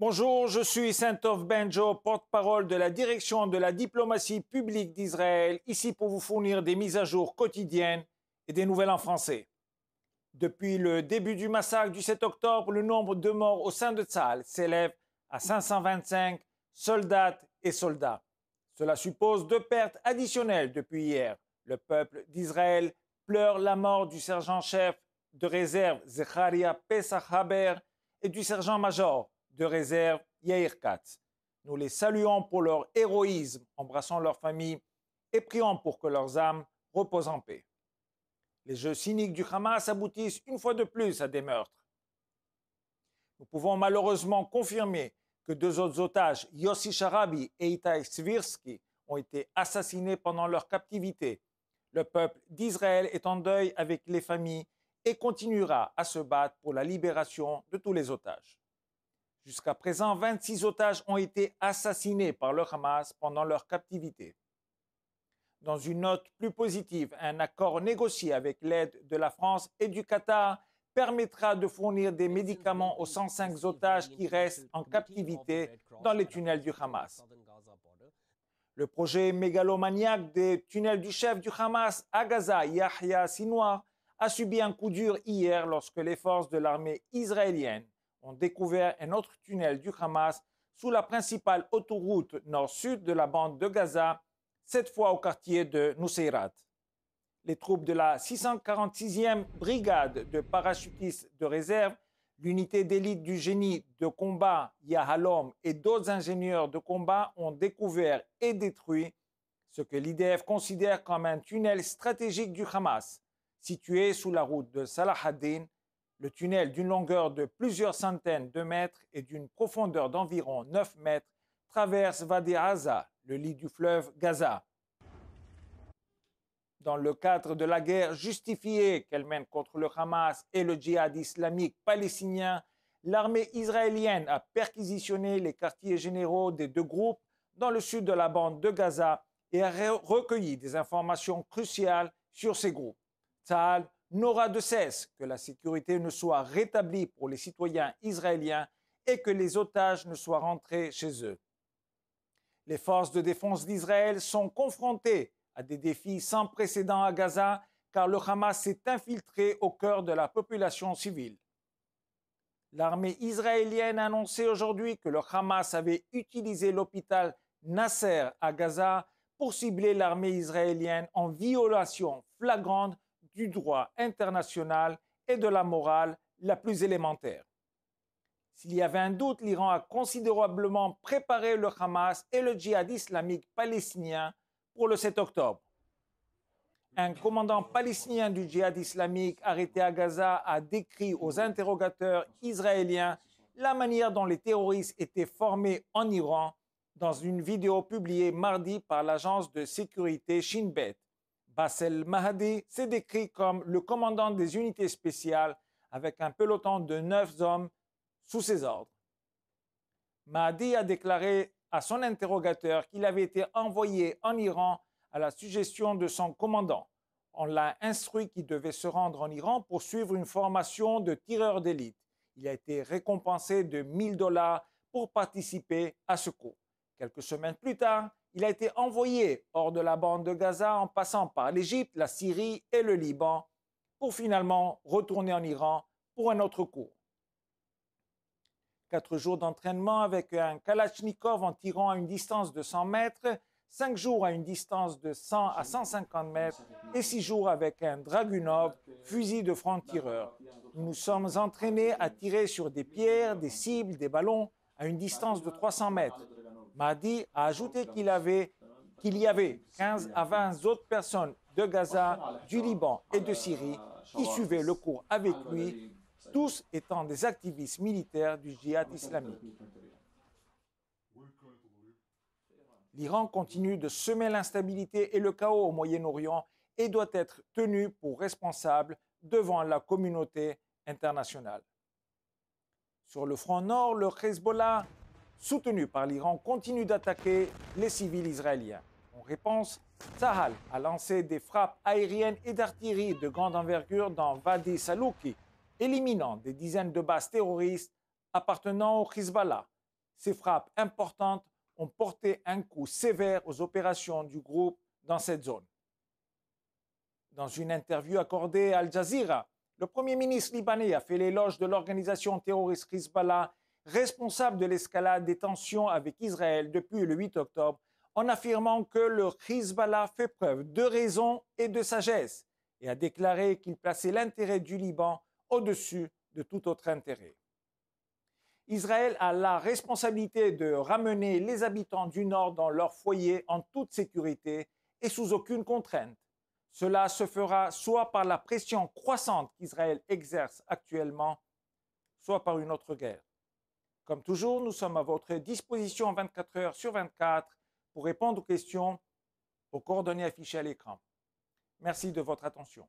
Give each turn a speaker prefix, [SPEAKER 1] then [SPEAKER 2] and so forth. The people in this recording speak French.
[SPEAKER 1] Bonjour, je suis Saint-Off Benjo, porte-parole de la direction de la diplomatie publique d'Israël, ici pour vous fournir des mises à jour quotidiennes et des nouvelles en français. Depuis le début du massacre du 7 octobre, le nombre de morts au sein de Tsahal s'élève à 525 soldates et soldats. Cela suppose 2 pertes additionnelles depuis hier. Le peuple d'Israël pleure la mort du sergent-chef de réserve Zecharia Pesach Haber et du sergent-major de réserve Yair Katz. Nous les saluons pour leur héroïsme, embrassons leurs familles et prions pour que leurs âmes reposent en paix. Les jeux cyniques du Hamas aboutissent une fois de plus à des meurtres. Nous pouvons malheureusement confirmer que 2 autres otages, Yossi Sharabi et Itai Svirsky, ont été assassinés pendant leur captivité. Le peuple d'Israël est en deuil avec les familles et continuera à se battre pour la libération de tous les otages. Jusqu'à présent, 26 otages ont été assassinés par le Hamas pendant leur captivité. Dans une note plus positive, un accord négocié avec l'aide de la France et du Qatar permettra de fournir des médicaments aux 105 otages qui restent en captivité dans les tunnels du Hamas. Le projet mégalomaniaque des tunnels du chef du Hamas à Gaza, Yahya Sinwar, a subi un coup dur hier lorsque les forces de l'armée israélienne ont découvert un autre tunnel du Hamas sous la principale autoroute nord-sud de la bande de Gaza, cette fois au quartier de Nuseirat. Les troupes de la 646e brigade de parachutistes de réserve, l'unité d'élite du génie de combat Yahalom et d'autres ingénieurs de combat ont découvert et détruit ce que l'IDF considère comme un tunnel stratégique du Hamas, situé sous la route de Salah ad-Din. Le tunnel d'une longueur de plusieurs centaines de mètres et d'une profondeur d'environ 9 mètres traverse Wadi Aza, le lit du fleuve Gaza. Dans le cadre de la guerre justifiée qu'elle mène contre le Hamas et le djihad islamique palestinien, l'armée israélienne a perquisitionné les quartiers généraux des 2 groupes dans le sud de la bande de Gaza et a recueilli des informations cruciales sur ces groupes. Tsahal n'aura de cesse que la sécurité ne soit rétablie pour les citoyens israéliens et que les otages ne soient rentrés chez eux. Les forces de défense d'Israël sont confrontées à des défis sans précédent à Gaza car le Hamas s'est infiltré au cœur de la population civile. L'armée israélienne a annoncé aujourd'hui que le Hamas avait utilisé l'hôpital Nasser à Gaza pour cibler l'armée israélienne en violation flagrante du droit international et de la morale la plus élémentaire. S'il y avait un doute, l'Iran a considérablement préparé le Hamas et le djihad islamique palestinien pour le 7 octobre. Un commandant palestinien du djihad islamique arrêté à Gaza a décrit aux interrogateurs israéliens la manière dont les terroristes étaient formés en Iran dans une vidéo publiée mardi par l'agence de sécurité Shin Bet. Bassel Mahdi s'est décrit comme le commandant des unités spéciales avec un peloton de 9 hommes sous ses ordres. Mahdi a déclaré à son interrogateur qu'il avait été envoyé en Iran à la suggestion de son commandant. On l'a instruit qu'il devait se rendre en Iran pour suivre une formation de tireur d'élite. Il a été récompensé de $1000 pour participer à ce cours. Quelques semaines plus tard, il a été envoyé hors de la bande de Gaza en passant par l'Égypte, la Syrie et le Liban pour finalement retourner en Iran pour un autre cours. 4 jours d'entraînement avec un Kalachnikov en tirant à une distance de 100 mètres, 5 jours à une distance de 100 à 150 mètres et 6 jours avec un Dragunov, fusil de franc-tireur. Nous nous sommes entraînés à tirer sur des pierres, des cibles, des ballons à une distance de 300 mètres. Mahdi a ajouté qu'il y avait 15 à 20 autres personnes de Gaza, du Liban et de Syrie qui suivaient le cours avec lui, tous étant des activistes militaires du djihad islamique. L'Iran continue de semer l'instabilité et le chaos au Moyen-Orient et doit être tenu pour responsable devant la communauté internationale. Sur le front nord, le Hezbollah, soutenu par l'Iran, continue d'attaquer les civils israéliens. En réponse, Tsahal a lancé des frappes aériennes et d'artillerie de grande envergure dans Wadi Salouki, éliminant des dizaines de bases terroristes appartenant au Hezbollah. Ces frappes importantes ont porté un coup sévère aux opérations du groupe dans cette zone. Dans une interview accordée à Al Jazeera, le Premier ministre libanais a fait l'éloge de l'organisation terroriste Hezbollah, responsable de l'escalade des tensions avec Israël depuis le 8 octobre, en affirmant que le Hezbollah fait preuve de raison et de sagesse et a déclaré qu'il plaçait l'intérêt du Liban au-dessus de tout autre intérêt. Israël a la responsabilité de ramener les habitants du Nord dans leur foyer en toute sécurité et sous aucune contrainte. Cela se fera soit par la pression croissante qu'Israël exerce actuellement, soit par une autre guerre. Comme toujours, nous sommes à votre disposition 24 heures sur 24 pour répondre aux questions aux coordonnées affichées à l'écran. Merci de votre attention.